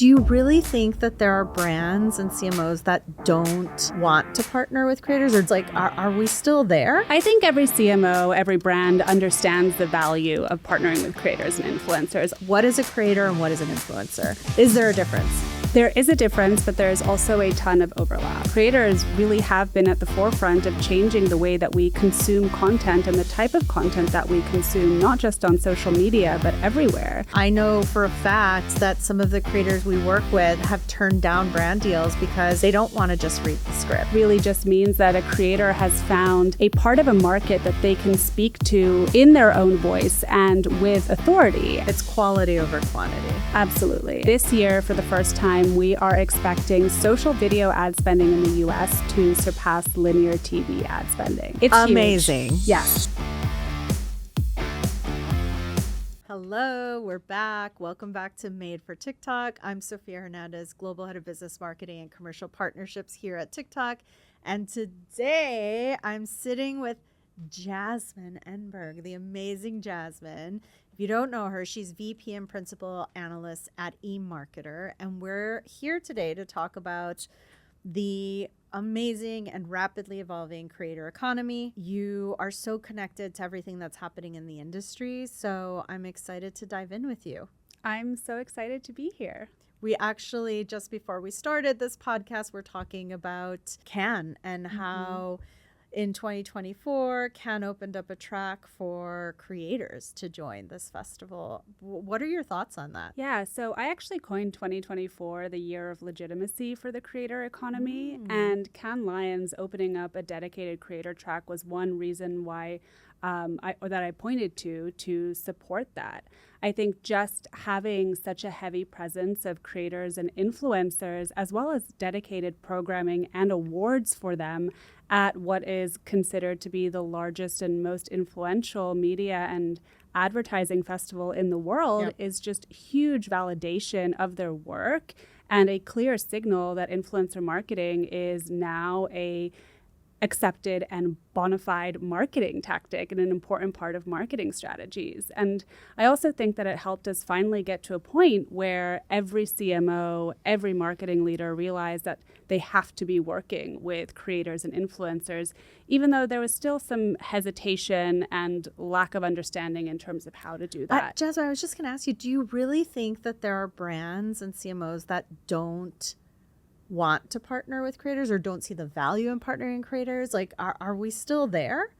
Do you really think that there are brands and CMOs that don't want to partner with creators? Or it's like, are we still there? I think every CMO, every brand understands the value of partnering with creators and influencers. What is a creator and what is an influencer? Is there a difference? There is a difference, but there is also a ton of overlap. Creators really have been at the forefront of changing the way that we consume content and the type of content that we consume, not just on social media, but everywhere. I know for a fact that some of the creators we work with have turned down brand deals because they don't want to just read the script. Really just means that a creator has found a part of a market that they can speak to in their own voice and with authority. It's quality over quantity. Absolutely. This year, for the first time, we are expecting social video ad spending in the US to surpass linear TV ad spending. It's amazing. Huge. Yes. Hello, we're back. Welcome back to Made for TikTok. I'm Sofia Hernandez, Global Head of Business Marketing and Commercial Partnerships here at TikTok. And today I'm sitting with Jasmine Enberg, the amazing Jasmine. If you don't know her, she's VP and Principal Analyst at eMarketer. And we're here today to talk about the amazing and rapidly evolving creator economy. You are so connected to everything that's happening in the industry. So I'm excited to dive in with you. I'm so excited to be here. We actually, just before we started this podcast, we're talking about Cannes and how in 2024, Cannes opened up a track for creators to join this festival. What are your thoughts on that? Yeah, so I actually coined 2024 the year of legitimacy for the creator economy. And Cannes Lions opening up a dedicated creator track was one reason why I pointed to support that. I think just having such a heavy presence of creators and influencers, as well as dedicated programming and awards for them at what is considered to be the largest and most influential media and advertising festival in the world, is just huge validation of their work and a clear signal that influencer marketing is now a accepted and bona fide marketing tactic and an important part of marketing strategies. And I also think that it helped us finally get to a point where every CMO, every marketing leader realized that they have to be working with creators and influencers, even though there was still some hesitation and lack of understanding in terms of how to do that. Jasmine, I was just going to ask you, do you really think that there are brands and CMOs that don't want to partner with creators or don't see the value in partnering creators? Like, are we still there?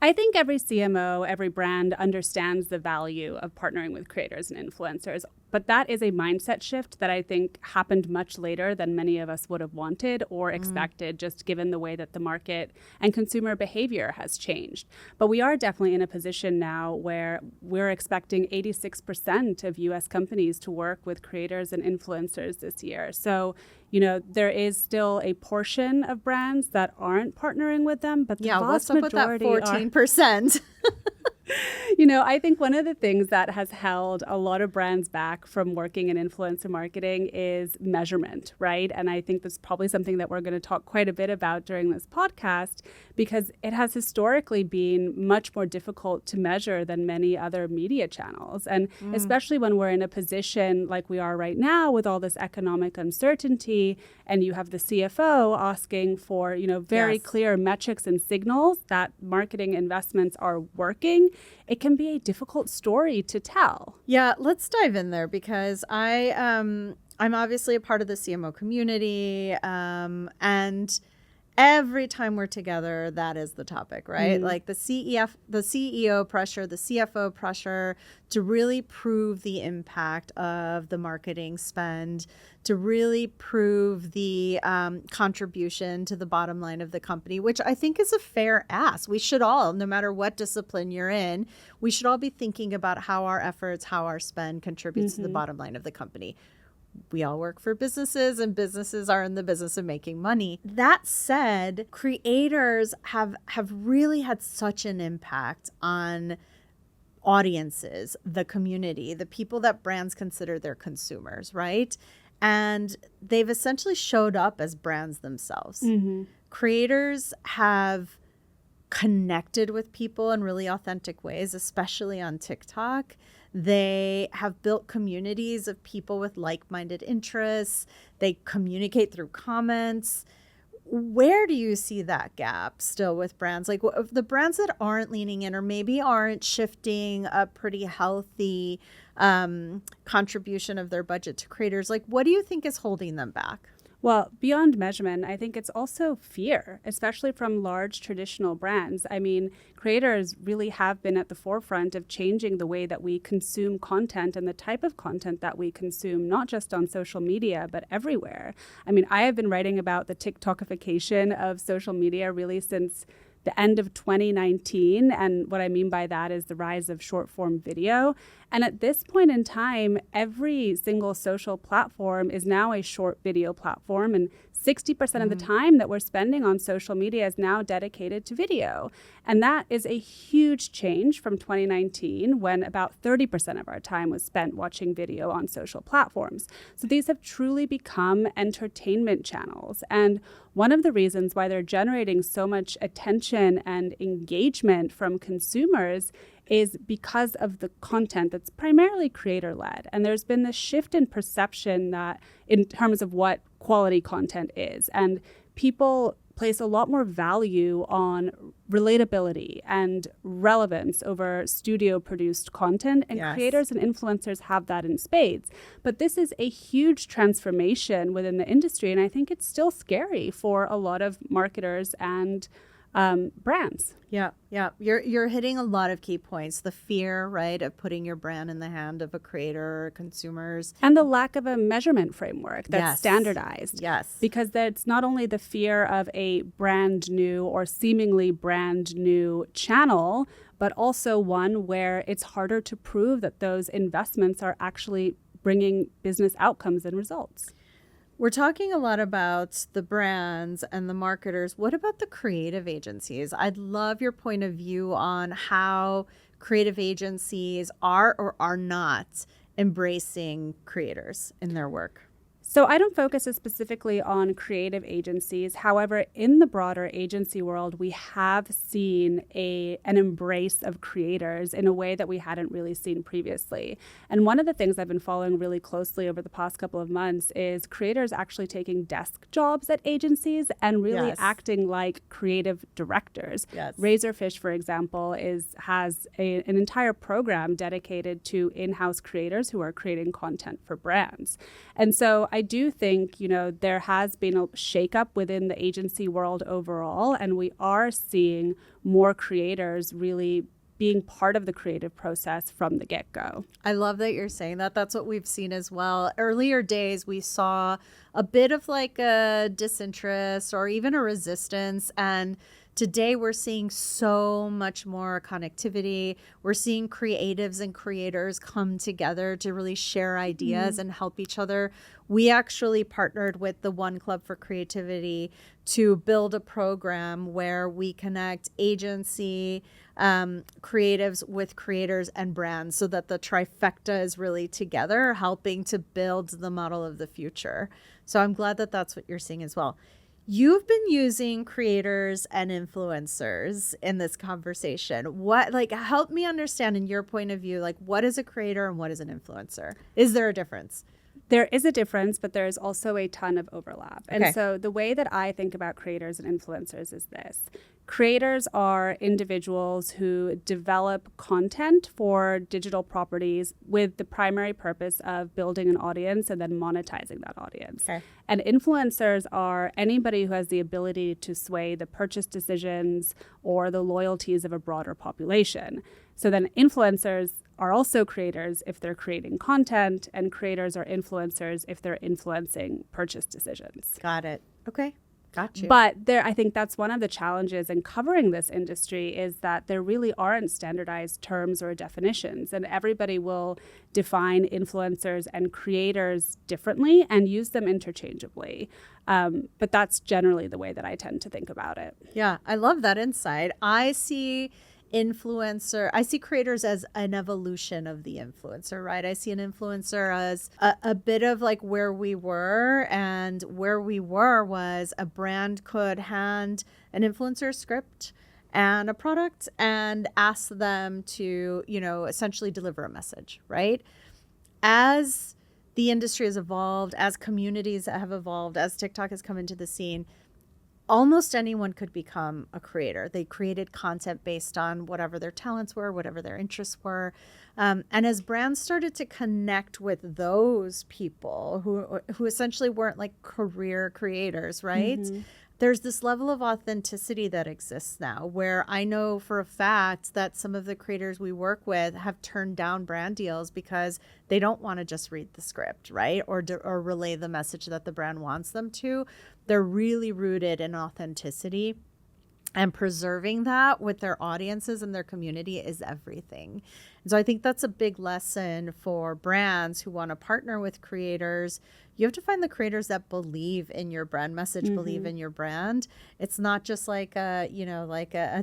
I think every CMO, every brand understands the value of partnering with creators and influencers. But that is a mindset shift that I think happened much later than many of us would have wanted or expected, just given the way that the market and consumer behavior has changed. But we are definitely in a position now where we're expecting 86% of US companies to work with creators and influencers this year. So, you know, there is still a portion of brands that aren't partnering with them, but the vast majority what's up with that 14%? You know, I think one of the things that has held a lot of brands back from working in influencer marketing is measurement, right? And I think that's probably something that we're going to talk quite a bit about during this podcast, because it has historically been much more difficult to measure than many other media channels. And especially when we're in a position like we are right now with all this economic uncertainty, and you have the CFO asking for, you know, very clear metrics and signals that marketing investments are working, it can be a difficult story to tell. Yeah, let's dive in there because I'm obviously a part of the CMO community, and every time we're together, that is the topic, right? Like the CEO pressure, the CFO pressure to really prove the impact of the marketing spend, to really prove the contribution to the bottom line of the company, which I think is a fair ask. We should all, no matter what discipline you're in, we should all be thinking about how our efforts, how our spend contributes to the bottom line of the company. We all work for businesses and businesses are in the business of making money. That said, creators have really had such an impact on audiences, the community, the people that brands consider their consumers, right? And they've essentially showed up as brands themselves. Creators have connected with people in really authentic ways, especially on TikTok. They have built communities of people with like-minded interests. They communicate through comments. Where do you see that gap still with brands? Like the brands that aren't leaning in or maybe aren't shifting a pretty healthy contribution of their budget to creators, like what do you think is holding them back? Well, beyond measurement, I think it's also fear, especially from large traditional brands. I mean, creators really have been at the forefront of changing the way that we consume content and the type of content that we consume, not just on social media, but everywhere. I mean, I have been writing about the TikTokification of social media really since the end of 2019. And what I mean by that is the rise of short form video. And at this point in time, every single social platform is now a short video platform. And 60% of the time that we're spending on social media is now dedicated to video. And that is a huge change from 2019, when about 30% of our time was spent watching video on social platforms. So these have truly become entertainment channels. And one of the reasons why they're generating so much attention and engagement from consumers is because of the content that's primarily creator-led. And there's been this shift in perception that in terms of what quality content is. And people place a lot more value on relatability and relevance over studio-produced content. And creators and influencers have that in spades. But this is a huge transformation within the industry. And I think it's still scary for a lot of marketers and brands. Yeah. You're hitting a lot of key points. The fear, right, of putting your brand in the hand of a creator or consumers. And the lack of a measurement framework that's standardized. Yes. Because that's not only the fear of a brand new or seemingly brand new channel, but also one where it's harder to prove that those investments are actually bringing business outcomes and results. We're talking a lot about the brands and the marketers. What about the creative agencies? I'd love your point of view on how creative agencies are or are not embracing creators in their work. So I don't focus specifically on creative agencies. However, in the broader agency world, we have seen an embrace of creators in a way that we hadn't really seen previously. And one of the things I've been following really closely over the past couple of months is creators actually taking desk jobs at agencies and really acting like creative directors. Razorfish, for example, has an entire program dedicated to in-house creators who are creating content for brands. And so I do think, there has been a shakeup within the agency world overall, and we are seeing more creators really being part of the creative process from the get-go. I love that you're saying that. That's what we've seen as well. Earlier days, we saw a bit of like a disinterest or even a resistance, and today, we're seeing so much more connectivity. We're seeing creatives and creators come together to really share ideas and help each other. We actually partnered with the One Club for Creativity to build a program where we connect agency, creatives with creators and brands so that the trifecta is really together, helping to build the model of the future. So I'm glad that that's what you're seeing as well. You've been using creators and influencers in this conversation. Help me understand in your point of view, what is a creator and what is an influencer? Is there a difference? There is a difference, but there is also a ton of overlap. And so the way that I think about creators and influencers is this. Creators are individuals who develop content for digital properties with the primary purpose of building an audience and then monetizing that audience. And influencers are anybody who has the ability to sway the purchase decisions or the loyalties of a broader population. So then influencers are also creators if they're creating content, and creators are influencers if they're influencing purchase decisions. Got it. Okay. Got you. But I think that's one of the challenges in covering this industry is that there really aren't standardized terms or definitions, and everybody will define influencers and creators differently and use them interchangeably. But that's generally the way that I tend to think about it. Yeah, I love that insight. I see creators as an evolution of the influencer, right? I see an influencer as a bit of like where we were, and where we were was a brand could hand an influencer script and a product and ask them to, essentially deliver a message, right? As the industry has evolved, as communities have evolved, as TikTok has come into the scene, almost anyone could become a creator. They created content based on whatever their talents were, whatever their interests were. And as brands started to connect with those people who essentially weren't like career creators, right? Mm-hmm. There's this level of authenticity that exists now where I know for a fact that some of the creators we work with have turned down brand deals because they don't want to just read the script, right? Or relay the message that the brand wants them to. They're really rooted in authenticity, and preserving that with their audiences and their community is everything. And so I think that's a big lesson for brands who want to partner with creators. You have to find the creators that believe in your brand message, mm-hmm. believe in your brand. It's not just like a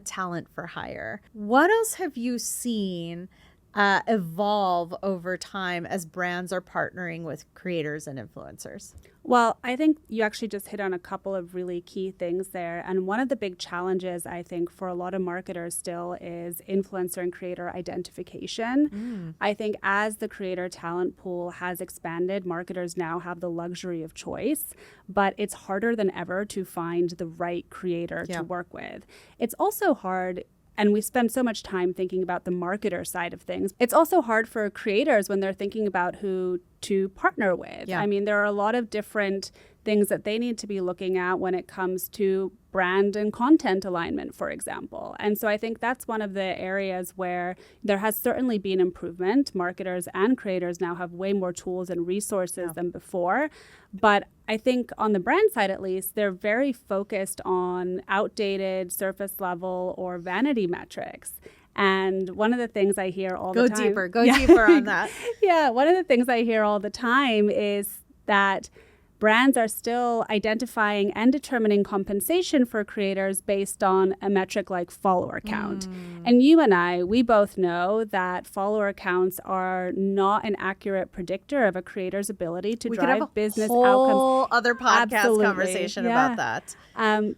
talent for hire. What else have you seen evolve over time as brands are partnering with creators and influencers? Well, I think you actually just hit on a couple of really key things there. And one of the big challenges, I think, for a lot of marketers still is influencer and creator identification. I think as the creator talent pool has expanded, marketers now have the luxury of choice, but it's harder than ever to find the right creator to work with. It's also hard. And we spend so much time thinking about the marketer side of things. It's also hard for creators when they're thinking about who to partner with. Yeah. I mean, there are a lot of different things that they need to be looking at when it comes to brand and content alignment, for example. And so I think that's one of the areas where there has certainly been improvement. Marketers and creators now have way more tools and resources than before. But I think on the brand side, at least, they're very focused on outdated surface level or vanity metrics. And one of the things I hear all the time... Go deeper on that. Yeah, one of the things I hear all the time is that brands are still identifying and determining compensation for creators based on a metric like follower count. And you and I, we both know that follower counts are not an accurate predictor of a creator's ability to drive business outcomes. We could have a whole other podcast conversation about that.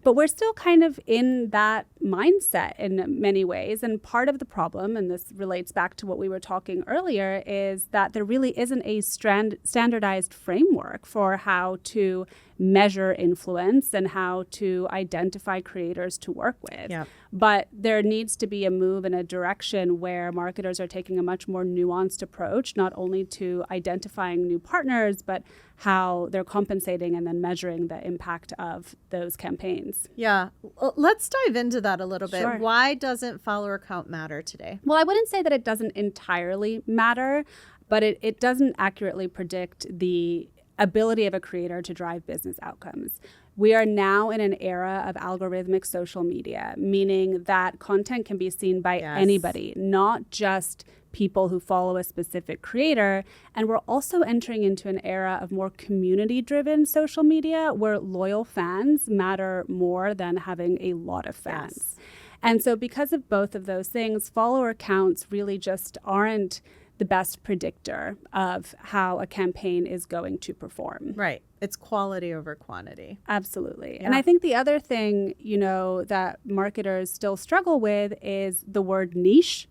But we're still kind of in that mindset in many ways. And part of the problem, and this relates back to what we were talking earlier, is that there really isn't a standardized framework for how to measure influence and how to identify creators to work with. Yep. But there needs to be a move in a direction where marketers are taking a much more nuanced approach, not only to identifying new partners, but how they're compensating and then measuring the impact of those campaigns. Yeah. Well, let's dive into that a little bit. Sure. Why doesn't follower count matter today? Well, I wouldn't say that it doesn't entirely matter, but it doesn't accurately predict the ability of a creator to drive business outcomes. We are now in an era of algorithmic social media, meaning that content can be seen by anybody, not just people who follow a specific creator. And we're also entering into an era of more community-driven social media where loyal fans matter more than having a lot of fans. Yes. And so because of both of those things, follower counts really just aren't the best predictor of how a campaign is going to perform. Right. It's quality over quantity. Absolutely. Yeah. And I think the other thing, that marketers still struggle with is the word niche.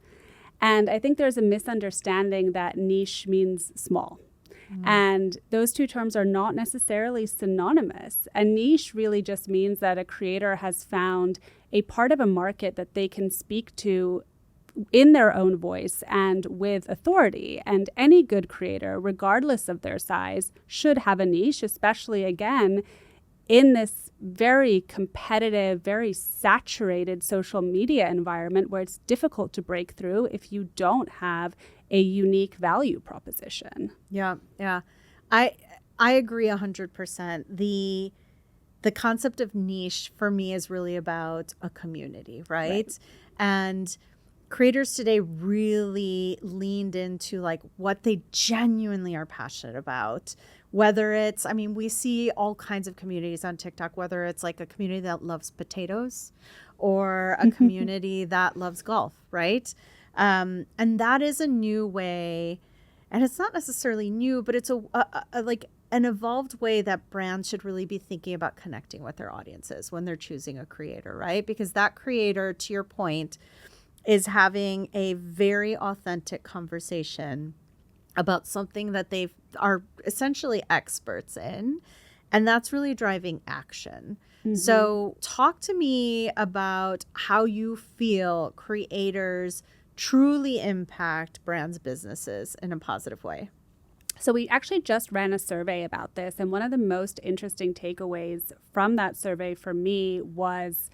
And I think there's a misunderstanding that niche means small. And those two terms are not necessarily synonymous. A niche really just means that a creator has found a part of a market that they can speak to in their own voice and with authority. And any good creator, regardless of their size, should have a niche, especially, again, in this very competitive, very saturated social media environment where it's difficult to break through if you don't have a unique value proposition. Yeah. I agree 100%. The concept of niche for me is really about a community, right? And creators today really leaned into like what they genuinely are passionate about. Whether it's, we see all kinds of communities on TikTok, whether it's like a community that loves potatoes or a community that loves golf, right? And that is a new way, and it's not necessarily new, but it's an evolved way that brands should really be thinking about connecting with their audiences when they're choosing a creator, right? Because that creator, to your point, is having a very authentic conversation about something that they are essentially experts in. And that's really driving action. So talk to me about how you feel creators truly impact brands' businesses in a positive way. So we actually just ran a survey about this. And one of the most interesting takeaways from that survey for me was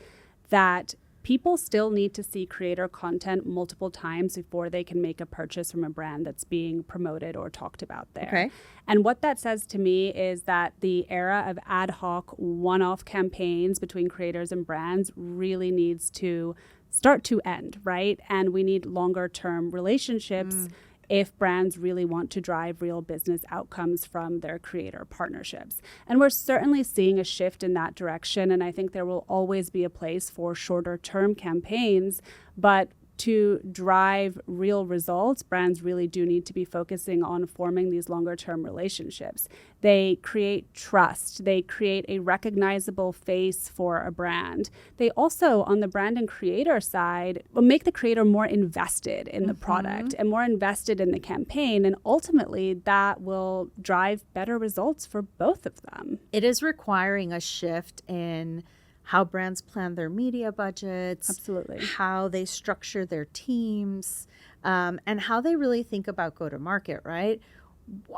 that people still need to see creator content multiple times before they can make a purchase from a brand that's being promoted or talked about there. Okay. And what that says to me is that the era of ad hoc one-off campaigns between creators and brands really needs to start to end, right? And we need longer term relationships if brands really want to drive real business outcomes from their creator partnerships. And we're certainly seeing a shift in that direction. And I think there will always be a place for shorter term campaigns, but to drive real results, brands really do need to be focusing on forming these longer term relationships. They create trust. They create a recognizable face for a brand. They also, on the brand and creator side, will make the creator more invested in the product and more invested in the campaign. And ultimately, that will drive better results for both of them. It is requiring a shift in how brands plan their media budgets, Absolutely. how they structure their teams, and how they really think about go-to-market, right?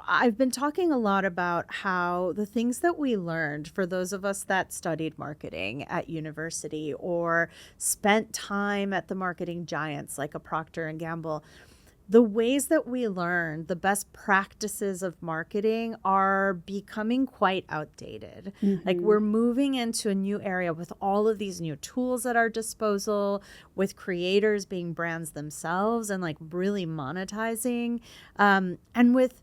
I've been talking a lot about how the things that we learned for those of us that studied marketing at university or spent time at the marketing giants like a Procter and Gamble, the ways that we learn the best practices of marketing are becoming quite outdated. Like we're moving into a new area with all of these new tools at our disposal, with creators being brands themselves and like really monetizing, and with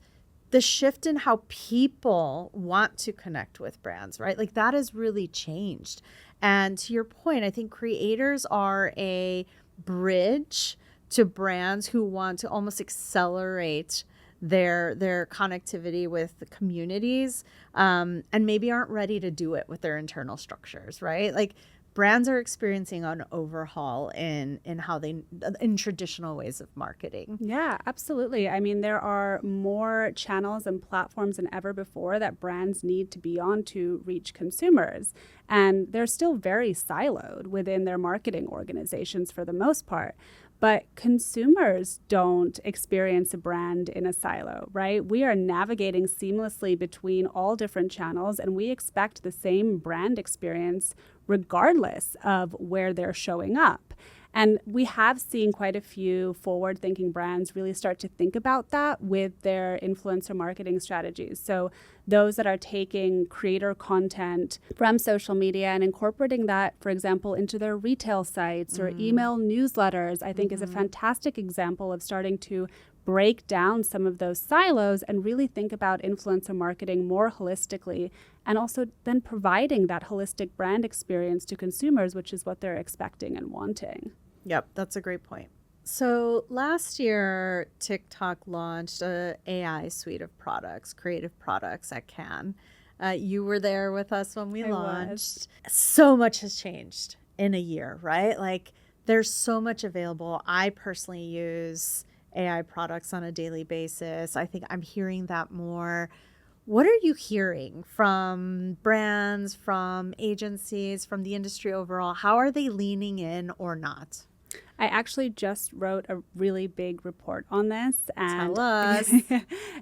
the shift in how people want to connect with brands, right? Like that has really changed. And to your point, I think creators are a bridge to brands who want to almost accelerate their connectivity with the communities, and maybe aren't ready to do it with their internal structures, right? Like brands are experiencing an overhaul in how they in traditional ways of marketing. Yeah, absolutely. I mean, there are more channels and platforms than ever before that brands need to be on to reach consumers. And they're still very siloed within their marketing organizations for the most part. But consumers don't experience a brand in a silo, right? We are navigating seamlessly between all different channels, and we expect the same brand experience regardless of where they're showing up. And we have seen quite a few forward-thinking brands really start to think about that with their influencer marketing strategies. So those that are taking creator content from social media and incorporating that, for example, into their retail sites or email newsletters, I think is a fantastic example of starting to break down some of those silos and really think about influencer marketing more holistically, and also then providing that holistic brand experience to consumers, which is what they're expecting and wanting. Yep, that's a great point. So last year, TikTok launched an AI suite of products, creative products at Cannes. You were there with us when we launched. So much has changed in a year, right? Like there's so much available. I personally use AI products on a daily basis. I think I'm hearing that more. What are you hearing from brands, from agencies, from the industry overall? How are they leaning in or not? I actually just wrote a really big report on this and Tell us.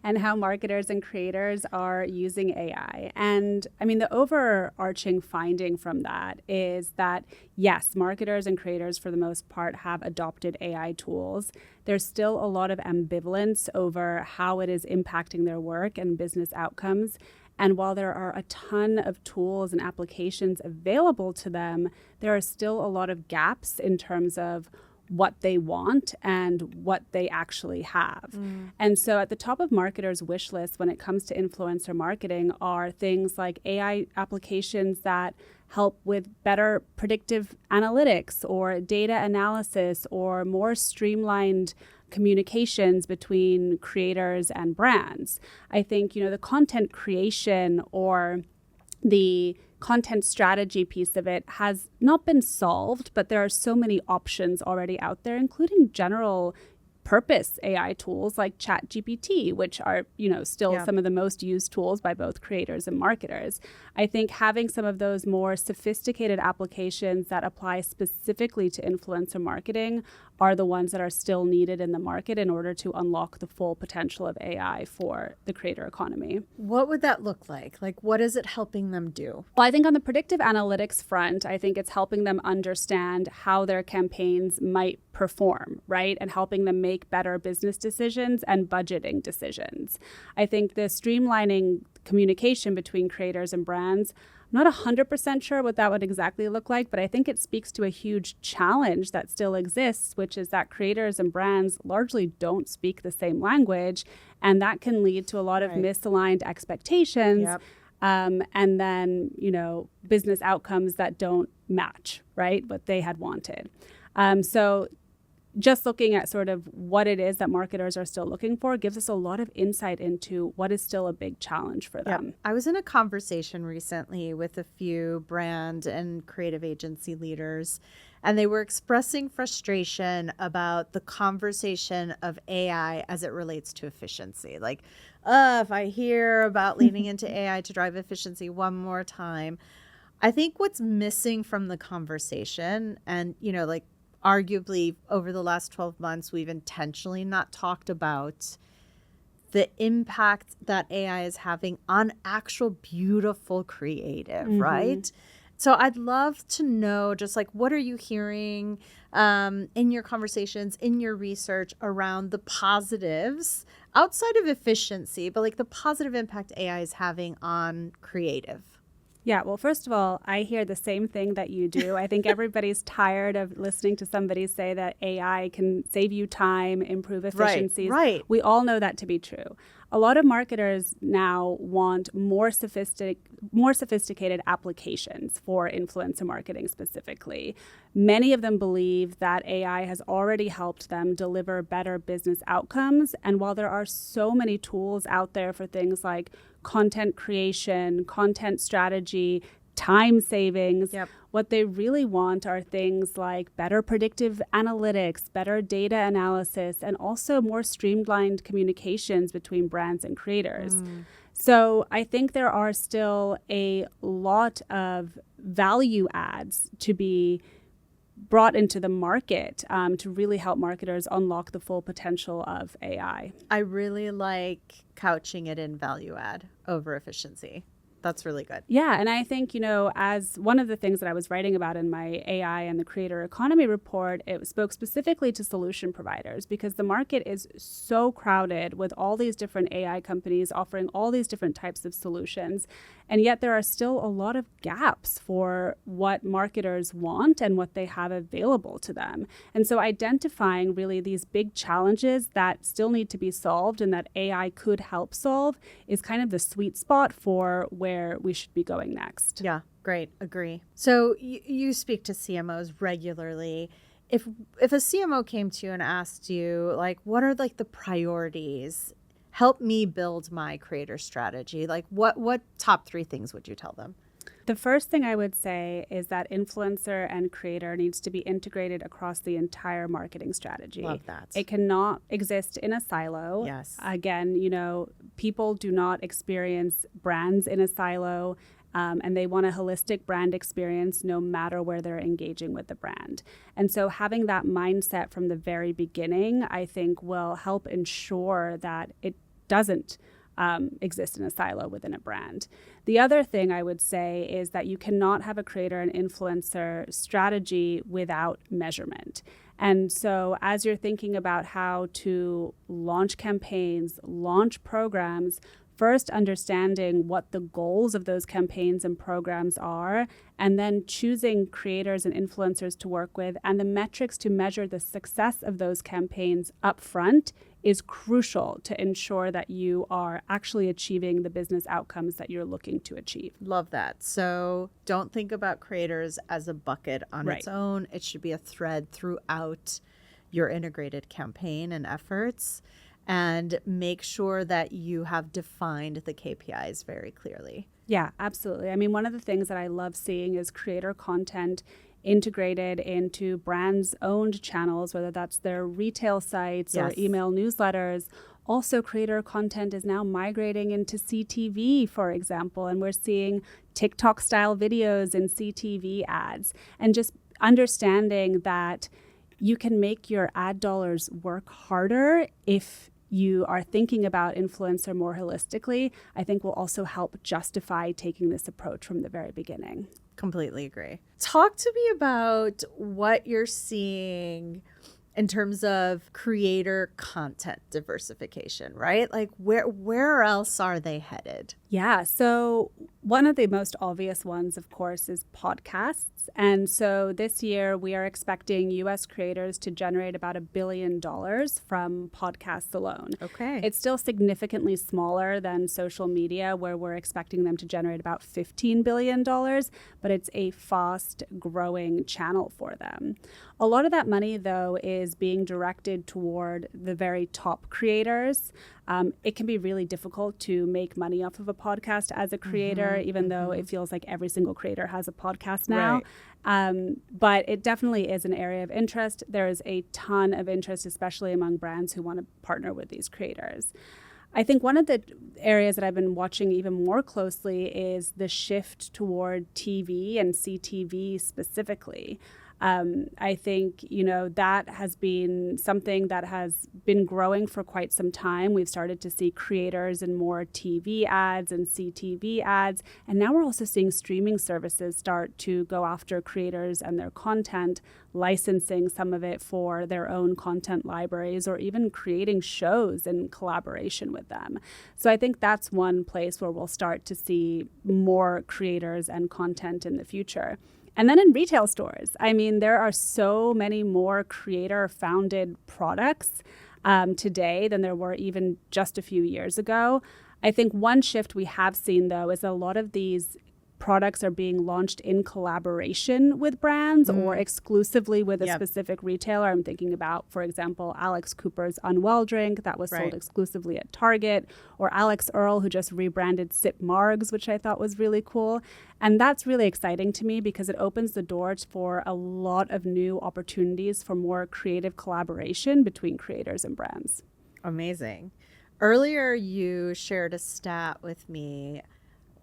and how marketers and creators are using AI. And I mean, the overarching finding from that is that yes, marketers and creators for the most part have adopted AI tools. There's still a lot of ambivalence over how it is impacting their work and business outcomes. And while there are a ton of tools and applications available to them, there are still a lot of gaps in terms of what they want and what they actually have. And so at the top of marketers' wish list when it comes to influencer marketing are things like AI applications that help with better predictive analytics or data analysis or more streamlined communications between creators and brands. I think, the content creation or the content strategy piece of it has not been solved, but there are so many options already out there, including general purpose AI tools like ChatGPT, which are, still some of the most used tools by both creators and marketers. I think having some of those more sophisticated applications that apply specifically to influencer marketing are the ones that are still needed in the market in order to unlock the full potential of AI for the creator economy. What would that look like? Like, what is it helping them do? Well, I think on the predictive analytics front, I think it's helping them understand how their campaigns might perform, right? And helping them make better business decisions and budgeting decisions. I think the streamlining communication between creators and brands, I'm not 100% sure what that would exactly look like, but I think it speaks to a huge challenge that still exists, which is that creators and brands largely don't speak the same language, and that can lead to a lot of misaligned expectations. And then, business outcomes that don't match, right, what they had wanted. So just looking at sort of what it is that marketers are still looking for gives us a lot of insight into what is still a big challenge for them. I was in a conversation recently with a few brand and creative agency leaders, and they were expressing frustration about the conversation of AI as it relates to efficiency. Like, if I hear about leaning into AI to drive efficiency one more time, I think what's missing from the conversation, and, arguably over the last 12 months, we've intentionally not talked about the impact that AI is having on actual beautiful creative, right? So I'd love to know just like, what are you hearing in your conversations, in your research around the positives outside of efficiency, but like the positive impact AI is having on creative? Yeah, well, first of all, I hear the same thing that you do. I think everybody's tired of listening to somebody say that AI can save you time, improve efficiencies. Right. We all know that to be true. A lot of marketers now want more sophisticated applications for influencer marketing specifically. Many of them believe that AI has already helped them deliver better business outcomes. And while there are so many tools out there for things like content creation, content strategy, time savings, what they really want are things like better predictive analytics, better data analysis, and also more streamlined communications between brands and creators. So I think there are still a lot of value adds to be brought into the market to really help marketers unlock the full potential of AI. I really like couching it in value add over efficiency. That's really good. Yeah. And I think, as one of the things that I was writing about in my AI and the creator economy report, it spoke specifically to solution providers because the market is so crowded with all these different AI companies offering all these different types of solutions. And yet there are still a lot of gaps for what marketers want and what they have available to them. And so identifying really these big challenges that still need to be solved and that AI could help solve is kind of the sweet spot for where we should be going next. Yeah, great. Agree. So you speak to CMOs regularly. If a CMO came to you and asked you, like, what are like the priorities? Help me build my creator strategy. Like what top 3 things would you tell them? The first thing I would say is that influencer and creator needs to be integrated across the entire marketing strategy. Love that. It cannot exist in a silo. Yes. Again, people do not experience brands in a silo. And they want a holistic brand experience no matter where they're engaging with the brand. And so having that mindset from the very beginning, I think, will help ensure that it doesn't exist in a silo within a brand. The other thing I would say is that you cannot have a creator and influencer strategy without measurement. And so as you're thinking about how to launch campaigns, launch programs, first understanding what the goals of those campaigns and programs are, and then choosing creators and influencers to work with, and the metrics to measure the success of those campaigns up front is crucial to ensure that you are actually achieving the business outcomes that you're looking to achieve. Love that. So don't think about creators as a bucket on its own. It should be a thread throughout your integrated campaign and efforts, and make sure that you have defined the KPIs very clearly. Yeah, absolutely. I mean, one of the things that I love seeing is creator content integrated into brands' owned channels, whether that's their retail sites or email newsletters. Also, creator content is now migrating into CTV, for example, and we're seeing TikTok-style videos in CTV ads. And just understanding that you can make your ad dollars work harder if you are thinking about influencer more holistically, I think will also help justify taking this approach from the very beginning. Completely agree. Talk to me about what you're seeing in terms of creator content diversification, right? Like where else are they headed? Yeah, so one of the most obvious ones, of course, is podcasts. And so this year we are expecting US creators to generate about $1 billion from podcasts alone. Okay. It's still significantly smaller than social media, where we're expecting them to generate about $15 billion, but it's a fast growing channel for them. A lot of that money, though, is being directed toward the very top creators. It can be really difficult to make money off of a podcast as a creator, even though it feels like every single creator has a podcast now. But it definitely is an area of interest. There is a ton of interest, especially among brands who want to partner with these creators. I think one of the areas that I've been watching even more closely is the shift toward TV and CTV specifically. I think, that has been something that has been growing for quite some time. We've started to see creators in more TV ads and CTV ads. And now we're also seeing streaming services start to go after creators and their content, licensing some of it for their own content libraries, or even creating shows in collaboration with them. So I think that's one place where we'll start to see more creators and content in the future. And then in retail stores, I mean, there are so many more creator-founded products today than there were even just a few years ago. I think one shift we have seen, though, is a lot of these products are being launched in collaboration with brands or exclusively with a specific retailer. I'm thinking about, for example, Alex Cooper's Unwell drink that was sold exclusively at Target, or Alex Earl, who just rebranded Sip Margs, which I thought was really cool. And that's really exciting to me because it opens the doors for a lot of new opportunities for more creative collaboration between creators and brands. Amazing. Earlier, you shared a stat with me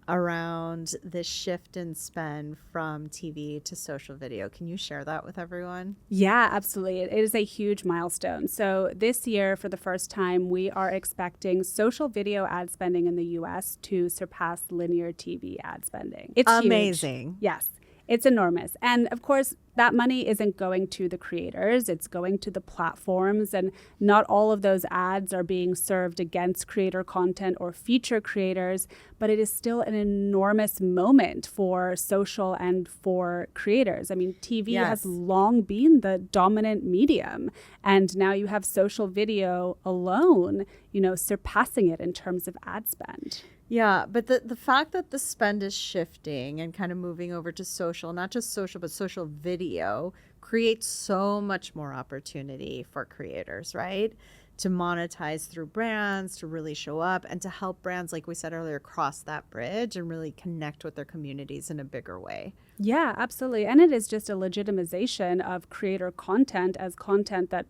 around the shift in spend from TV to social video. Can you share that with everyone? Yeah, absolutely. It is a huge milestone. So this year, for the first time, we are expecting social video ad spending in the US to surpass linear TV ad spending. It's amazing. Huge. Yes. It's enormous. And of course, that money isn't going to the creators, it's going to the platforms. And not all of those ads are being served against creator content or feature creators, but it is still an enormous moment for social and for creators. I mean, TV has long been the dominant medium. And now you have social video alone, surpassing it in terms of ad spend. Yeah, but the fact that the spend is shifting and kind of moving over to social, not just social, but social video, creates so much more opportunity for creators, right? To monetize through brands, to really show up, and to help brands, like we said earlier, cross that bridge and really connect with their communities in a bigger way. Yeah, absolutely. And it is just a legitimization of creator content as content that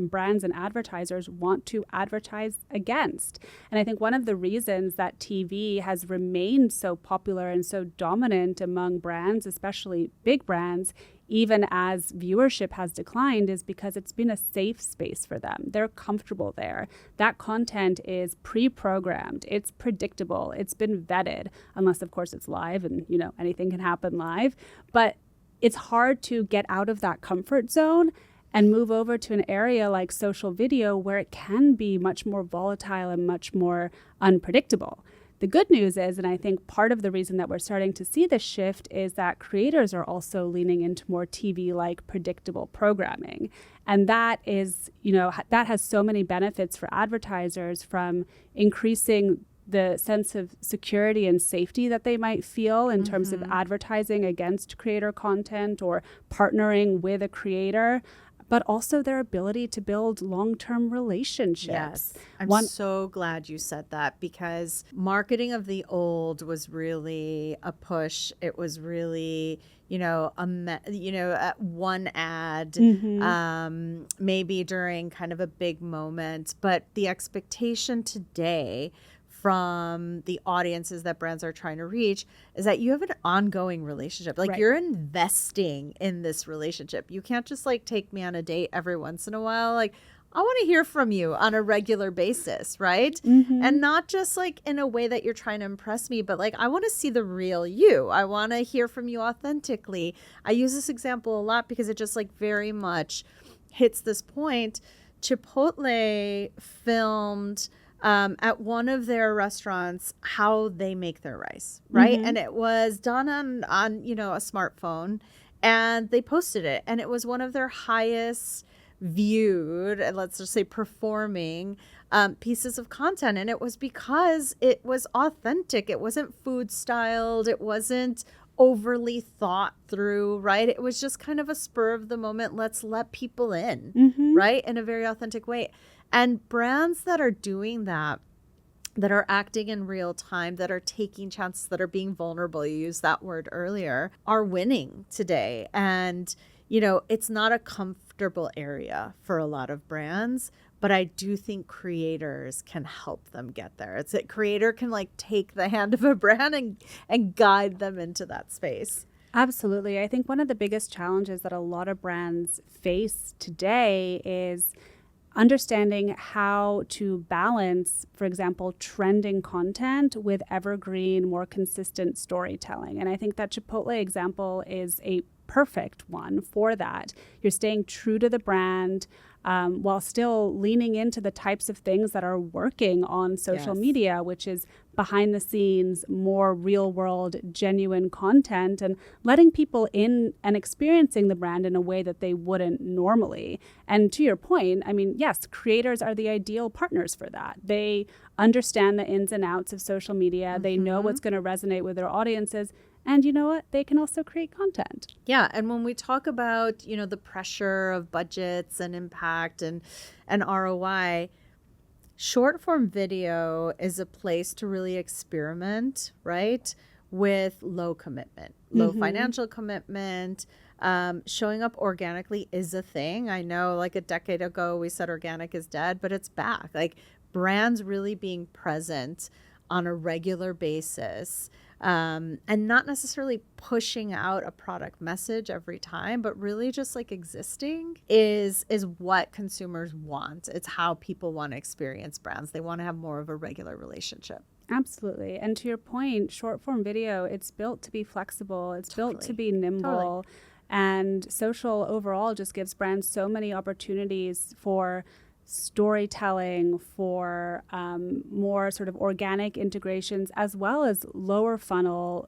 brands and advertisers want to advertise against. And I think one of the reasons that TV has remained so popular and so dominant among brands, especially big brands, even as viewership has declined, is because it's been a safe space for them. They're comfortable there. That content is pre-programmed. It's predictable. It's been vetted, unless, of course, it's live and, anything can happen live. But it's hard to get out of that comfort zone and move over to an area like social video where it can be much more volatile and much more unpredictable. The good news is, and I think part of the reason that we're starting to see this shift is that creators are also leaning into more TV-like predictable programming. And that is, that has so many benefits for advertisers, from increasing the sense of security and safety that they might feel in terms of advertising against creator content or partnering with a creator, but also their ability to build long-term relationships. Yes. I'm so glad you said that, because marketing of the old was really a push. It was really, one ad, maybe during kind of a big moment. But the expectation today from the audiences that brands are trying to reach is that you have an ongoing relationship. Like, you're investing in this relationship. You can't just like take me on a date every once in a while. Like, I want to hear from you on a regular basis, right? And not just like in a way that you're trying to impress me, but like, I want to see the real you. I want to hear from you authentically. I use this example a lot because it just like very much hits this point. Chipotle filmed at one of their restaurants how they make their rice, right? And it was done on a smartphone, and they posted it, and it was one of their highest viewed, and let's just say performing pieces of content. And it was because it was authentic. It wasn't food styled. It wasn't overly thought through, right? It was just kind of a spur of the moment. Let's let people in, right? In a very authentic way. And brands that are doing that, that are acting in real time, that are taking chances, that are being vulnerable, you used that word earlier, are winning today. And, it's not a comfortable area for a lot of brands, but I do think creators can help them get there. It's that creator can like take the hand of a brand and guide them into that space. Absolutely. I think one of the biggest challenges that a lot of brands face today is understanding how to balance, for example, trending content with evergreen, more consistent storytelling. And I think that Chipotle example is a perfect one for that. You're staying true to the brand while still leaning into the types of things that are working on social media, which is behind the scenes, more real world, genuine content, and letting people in and experiencing the brand in a way that they wouldn't normally. And to your point, I mean, yes, creators are the ideal partners for that. They understand the ins and outs of social media. They know what's going to resonate with their audiences. And you know what? They can also create content. Yeah. And when we talk about, the pressure of budgets and impact and ROI, short form video is a place to really experiment, right? With low commitment, low financial commitment. Showing up organically is a thing. I know like a decade ago we said organic is dead, but it's back. Like, brands really being present on a regular basis, and not necessarily pushing out a product message every time, but really just like existing is what consumers want. It's how people want to experience brands. They want to have more of a regular relationship. Absolutely. And to your point, short form video, it's built to be flexible. It's built to be nimble. And social overall just gives brands so many opportunities for storytelling, for more sort of organic integrations, as well as lower funnel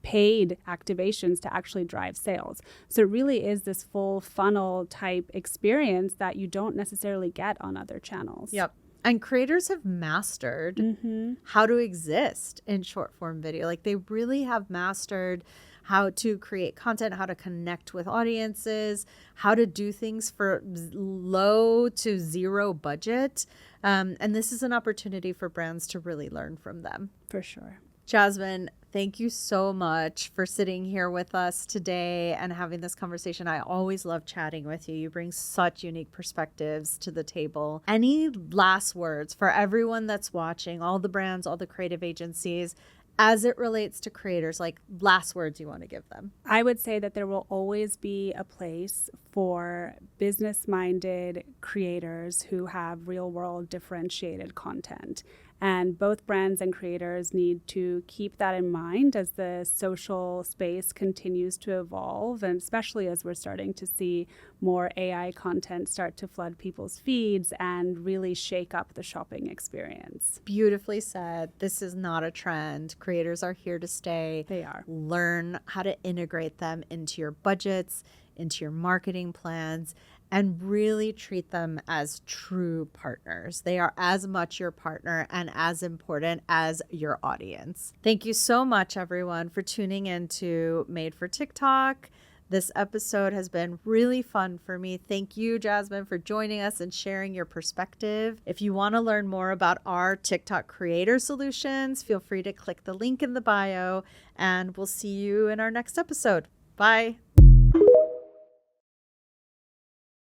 paid activations to actually drive sales. So it really is this full funnel type experience that you don't necessarily get on other channels. Yep. And creators have mastered how to exist in short form video. Like, they really have mastered how to create content, how to connect with audiences, how to do things for low to zero budget. And this is an opportunity for brands to really learn from them. For sure. Jasmine, thank you so much for sitting here with us today and having this conversation. I always love chatting with you. You bring such unique perspectives to the table. Any last words for everyone that's watching, all the brands, all the creative agencies, as it relates to creators, like last words you want to give them? I would say that there will always be a place for business-minded creators who have real-world differentiated content. And both brands and creators need to keep that in mind as the social space continues to evolve, and especially as we're starting to see more AI content start to flood people's feeds and really shake up the shopping experience. Beautifully said. This is not a trend. Creators are here to stay. They are. Learn how to integrate them into your budgets, into your marketing plans, and really treat them as true partners. They are as much your partner and as important as your audience. Thank you so much, everyone, for tuning in to Made for TikTok. This episode has been really fun for me. Thank you, Jasmine, for joining us and sharing your perspective. If you want to learn more about our TikTok creator solutions, feel free to click the link in the bio, and we'll see you in our next episode. Bye.